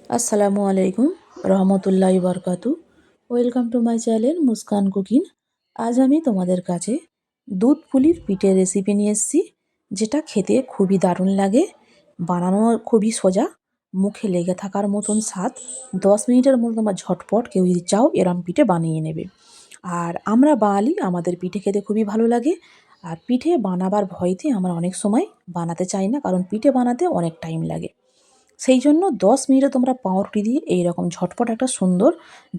আসসালামু আলাইকুম রহমতুল্লাহি বরকাতু। Welcome to my channel Muskan cooking. আজ আমি তোমাদের কাছে দুধ পুলির পিঠের রেসিপি নিয়ে এসেছি, যেটা খেতে খুবই দারুণ লাগে। বানানো খুবই সোজা, মুখে লেগে থাকার মতন স্বাদ। 10 মিনিটের মধ্যে তোমরা ঝটপট কেউ যদি চাও এরম পিঠে বানিয়ে নেবে। আর আমরা বাঙালি, আমাদের পিঠে খেতে খুবই ভালো লাগে। আর পিঠে বানাবার ভয়তে আমরা অনেক সময় বানাতে চাই না, কারণ পিঠে বানাতে অনেক টাইম লাগে। সেই জন্য 10 মিনিটে তোমরা পাউরুটি দিয়ে এইরকম ঝটপট একটা সুন্দর,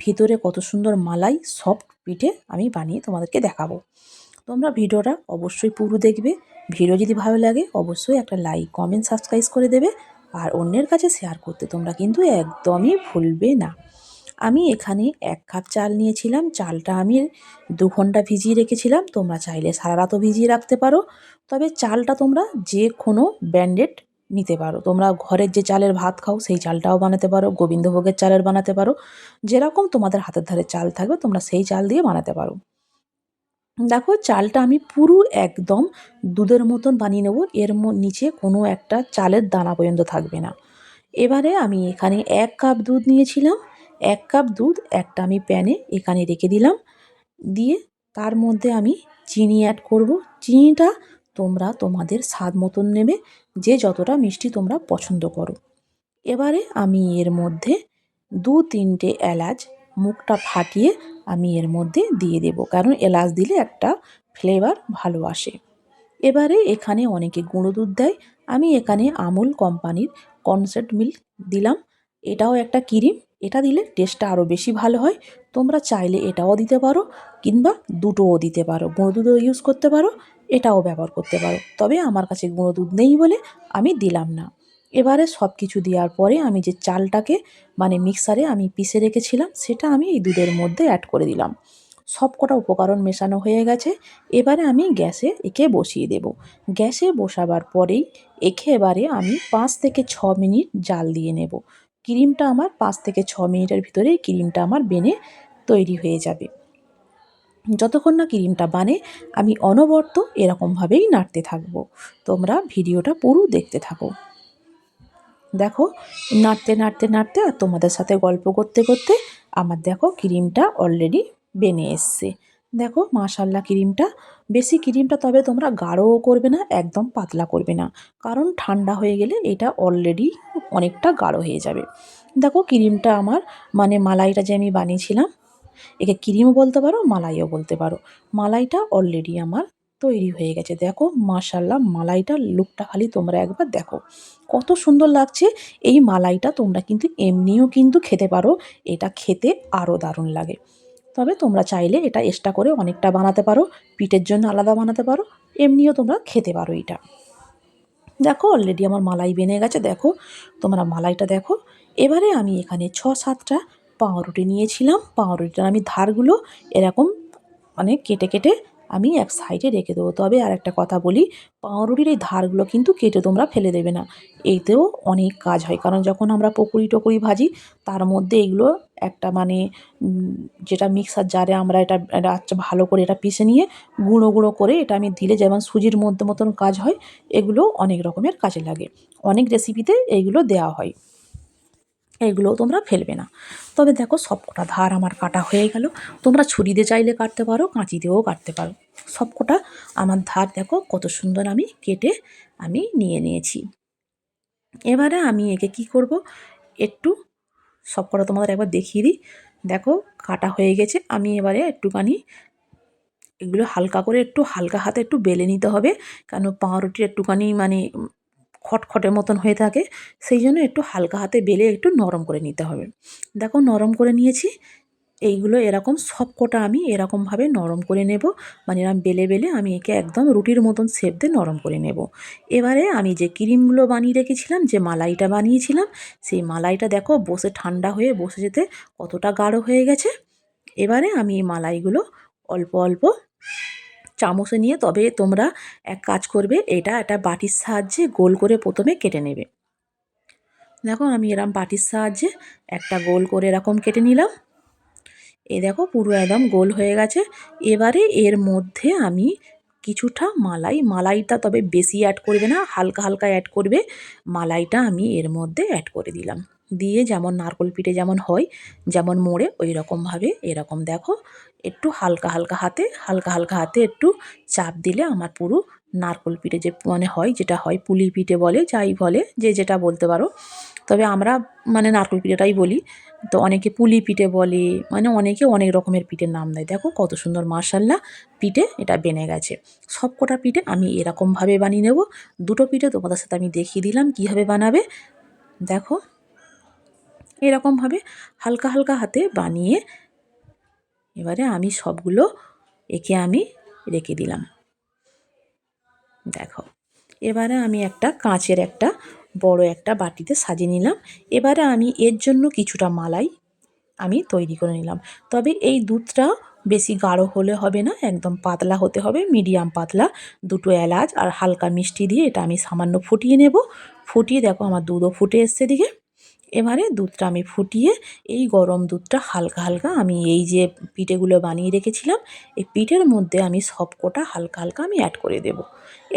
ভিতরে কত সুন্দর মালাই সফট পিঠে আমি বানিয়ে তোমাদেরকে দেখাবো। তোমরা ভিডিওটা অবশ্যই পুরো দেখবে। ভিডিও যদি ভালো লাগে অবশ্যই একটা লাইক, কমেন্ট, সাবস্ক্রাইব করে দেবে। আর অন্যের কাছে শেয়ার করতে তোমরা কিন্তু একদমই ভুলবে না। আমি এখানে 1 কাপ চাল নিয়েছিলাম। চালটা আমি 2 ঘন্টা ভিজিয়ে রেখেছিলাম। তোমরা চাইলে সারা রাতও ভিজিয়ে রাখতে পারো। তবে চালটা তোমরা যে কোনো ব্র্যান্ডেড নিতে পারো। তোমরা ঘরের যে চালের ভাত খাও সেই চালটাও বানাতে পারো, গোবিন্দভোগের চালের বানাতে পারো। যেরকম তোমাদের হাতের ধারে চাল থাকবে তোমরা সেই চাল দিয়ে বানাতে পারো। দেখো চালটা আমি পুরো একদম দুধের মতন বানিয়ে নেব। এর নিচে কোনো একটা চালের দানা পর্যন্ত থাকবে না। এবারে আমি এখানে 1 কাপ দুধ নিয়েছিলাম। 1 কাপ দুধ একটা আমি প্যানে এখানে রেখে দিলাম। দিয়ে তার মধ্যে আমি চিনি অ্যাড করব। চিনিটা তোমরা তোমাদের স্বাদ মতন নেবে, যে যতটা মিষ্টি তোমরা পছন্দ করো। এবারে আমি এর মধ্যে 2-3টে এলাচ মুখটা ফাটিয়ে আমি এর মধ্যে দিয়ে দেব, কারণ এলাচ দিলে একটা ফ্লেভার ভালো আসে। এবারে এখানে অনেকে গুঁড়ো দুধ দেয়, আমি এখানে আমুল কোম্পানির কনসেন্ট মিল্ক দিলাম। এটাও একটা ক্রিম, এটা দিলে টেস্টটা আরও বেশি ভালো হয়। তোমরা চাইলে এটাও দিতে পারো, কিংবা দুটোও দিতে পারো। গুঁড়ো দুধও ইউজ করতে পারো, এটাও ব্যবহার করতে পারো। তবে আমার কাছে গুঁড়ো দুধ নেই বলে আমি দিলাম না। এবারে সব কিছু দেওয়ার পরে আমি যে চালটাকে মিক্সারে আমি পিষে রেখেছিলাম সেটা আমি এই দুধের মধ্যে অ্যাড করে দিলাম। সব কটা উপকরণ মেশানো হয়ে গেছে। এবারে আমি গ্যাসে একে বসিয়ে দেব। গ্যাসে বসাবার পরেই একে এবারে আমি 5 থেকে 6 মিনিট জাল দিয়ে নেব। ক্রিমটা আমার 5 থেকে 6 মিনিটের ভিতরেই ক্রিমটা আমার বেনে তৈরি হয়ে যাবে। যতক্ষণ না ক্রিমটা বানে আমি অনবরত এরকমভাবেই নাড়তে থাকবো। তোমরা ভিডিওটা পুরো দেখতে থাকো। দেখো নাড়তে নাড়তে নাড়তে আর তোমাদের সাথে গল্প করতে করতে আমার দেখো ক্রিমটা অলরেডি বেনে এসছে। দেখো মাশাল্লাহ ক্রিমটা, বেশি ক্রিমটা তবে তোমরা গাঢ়ও করবে না, একদম পাতলা করবে না, কারণ ঠান্ডা হয়ে গেলে এটা অলরেডি অনেকটা গাঢ় হয়ে যাবে। দেখো ক্রিমটা আমার মালাইটা যে আমি বানিয়েছিলাম, একে ক্রিমও বলতে পারো, মালাইও বলতে পারো, মালাইটা অলরেডি আমার তৈরি হয়ে গেছে। দেখো মাশাল্লাহ মালাইটার লুকটা খালি তোমরা একবার দেখো, কত সুন্দর লাগছে। এই মালাইটা তোমরা কিন্তু এমনিও কিন্তু খেতে পারো, এটা খেতে আরও দারুণ লাগে। তবে তোমরা চাইলে এটা এক্সট্রা করে অনেকটা বানাতে পারো, পিঠের জন্য আলাদা বানাতে পারো, এমনিও তোমরা খেতে পারো এটা। দেখো অলরেডি আমার মালাই বেনে গেছে, দেখো তোমরা মালাইটা দেখো। এবারে আমি এখানে 6-7টা পাউরুটি নিয়েছিলাম। পাউরুটিটার আমি ধারগুলো এরকম কেটে কেটে আমি এক সাইডে রেখে দেবো। তবে আর একটা কথা বলি, পাউরুটির এই ধারগুলো কিন্তু কেটে তোমরা ফেলে দেবে না। এইতেও অনেক কাজ হয়, কারণ যখন আমরা পকোড়ি টকোড়ি ভাজি তার মধ্যে এগুলো একটা যেটা মিক্সার জারে আমরা এটা এটা আচ্ছা ভালো করে এটা পিষে নিয়ে গুঁড়ো গুঁড়ো করে এটা আমি দিলে যেমন সুজির মধ্যে মতন কাজ হয়, এগুলো অনেক রকমের কাজে লাগে। অনেক রেসিপিতে এইগুলো দেওয়া হয়, এইগুলোও তোমরা ফেলবে না। তবে দেখো সবকটা ধার আমার কাটা হয়ে গেল। তোমরা ছুরি দিয়ে চাইলে কাটতে পারো, কাঁচি দিয়েও কাটতে পারো। সবকটা আমার ধার দেখো কত সুন্দর আমি কেটে আমি নিয়ে নিয়েছি। এবারে আমি একে কি করব, একটু সবকটা তোমাদের একবার দেখিয়ে দিই। দেখো কাটা হয়ে গেছে। আমি এবারে একটুখানি এগুলো হালকা করে একটু হালকা হাতে একটু বেলে নিতে হবে, কারণ পাউরুটির একটুখানি খটখটের মতন হয়ে থাকে, সেই জন্য একটু হালকা হাতে বেলে একটু নরম করে নিতে হবে। দেখো নরম করে নিয়েছি। এইগুলো এরকম সবকটা আমি এরকমভাবে নরম করে নেব, এরকম বেলে বেলে আমি একে একদম রুটির মতন শেপ দিয়ে নরম করে নেব। এবারে আমি যে ক্রিমগুলো বানিয়ে রেখেছিলাম, যে মালাইটা বানিয়েছিলাম, সেই মালাইটা দেখো বসে ঠান্ডা হয়ে বসে যেতে কতটা গাঢ় হয়ে গেছে। এবারে আমি এই মালাইগুলো অল্প অল্প চামচে নিয়ে, তবে তোমরা এক কাজ করবে, এটা একটা বাটির সাহায্যে গোল করে প্রথমে কেটে নেবে। দেখো আমি এরকম বাটির সাহায্যে একটা গোল করে এরকম কেটে নিলাম। এই দেখো পুরো একদম গোল হয়ে গেছে। এবারে এর মধ্যে আমি কিছুটা মালাইটা তবে বেশি অ্যাড করবে না, হালকা হালকা অ্যাড করবে। মালাইটা আমি এর মধ্যে অ্যাড করে দিলাম। দিয়ে যেমন নারকোল পিঠে যেমন হয়, যেমন মোড়ে ওই রকমভাবে এরকম দেখো একটু হালকা হালকা হাতে একটু চাপ দিলে আমার পুরো নারকোল পিঠে যে মানে হয়, যেটা হয় পুলি পিঠে বলে যাই বলে যে যেটা বলতে পারো, তবে আমরা মানে নারকেল পিঠেটাই বলি। তো অনেকে পুলি পিঠে বলে, মানে অনেকে অনেক রকমের পিঠের নাম দেয়। দেখো কত সুন্দর মাশাআল্লাহ পিঠে এটা বেনে গেছে। সবকটা পিঠে আমি এরকমভাবে বানিয়ে নেব। দুটো পিঠে তোমাদের সাথে আমি দেখিয়ে দিলাম কীভাবে বানাবে। দেখো এরকমভাবে হালকা হালকা হাতে বানিয়ে এবারে আমি সবগুলো এঁকে আমি রেখে দিলাম। দেখো এবারে আমি একটা কাঁচের একটা বড় একটা বাটিতে সাজিয়ে নিলাম। এবারে আমি এর জন্য কিছুটা মালাই আমি তৈরি করে নিলাম। তবে এই দুধটা বেশি গাঢ় হলে হবে না, একদম পাতলা হতে হবে, মিডিয়াম পাতলা। দুটো এলাচ আর হালকা মিষ্টি দিয়ে এটা আমি সামান্য ফুটিয়ে নেব। ফুটিয়ে দেখো আমার দুধও ফুটে এসছে দিকে। এবারে দুধটা আমি ফুটিয়ে এই গরম দুধটা হালকা হালকা আমি এই যে পিঠেগুলো বানিয়ে রেখেছিলাম এই পিঠের মধ্যে আমি সবকটা হালকা হালকা আমি অ্যাড করে দেব।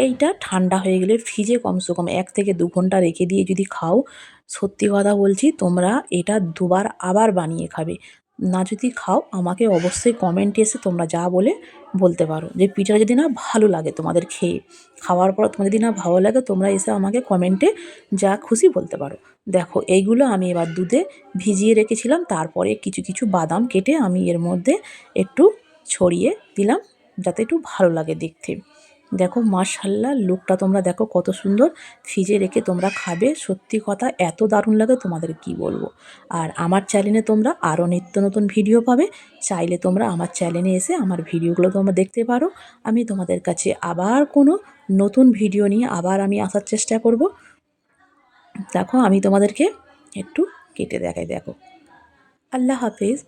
এইটা ঠান্ডা হয়ে গেলে ফ্রিজে কমসে কম 1 থেকে 2 ঘন্টা রেখে দিয়ে যদি খাও, সত্যি কথা বলছি তোমরা এটা দুবার আবার বানিয়ে খাবে। না যদি খাও আমাকে অবশ্যই কমেন্টে এসে তোমরা যা বলতে পারো যে পিঠাটা যদি না ভালো লাগে তোমাদের খেয়ে, খাওয়ার পর তোমার যদি না ভালো লাগে তোমরা এসে আমাকে কমেন্টে যা খুশি বলতে পারো। দেখো এইগুলো আমি এবার দুধে ভিজিয়ে রেখেছিলাম, তারপরে কিছু কিছু বাদাম কেটে আমি এর মধ্যে একটু ছড়িয়ে দিলাম যাতে একটু ভালো লাগে দেখতে। দেখো মাশাআল্লাহ লুকটা তোমরা দেখো কত সুন্দর। ফ্রিজে রেখে তোমরা খাবে, সত্যি কথা এত দারুণ লাগে তোমাদের কি বলবো। আর আমার চ্যানেলে তোমরা আরও নিত্য নতুন ভিডিও পাবে, চাইলে তোমরা আমার চ্যানেলে এসে আমার ভিডিওগুলো তোমরা দেখতে পারো। আমি তোমাদের কাছে আবার কোনো নতুন ভিডিও নিয়ে আবার আমি আসার চেষ্টা করব। দেখো আমি তোমাদেরকে একটু কেটে দেখাই, দেখো। আল্লাহ হাফেজ।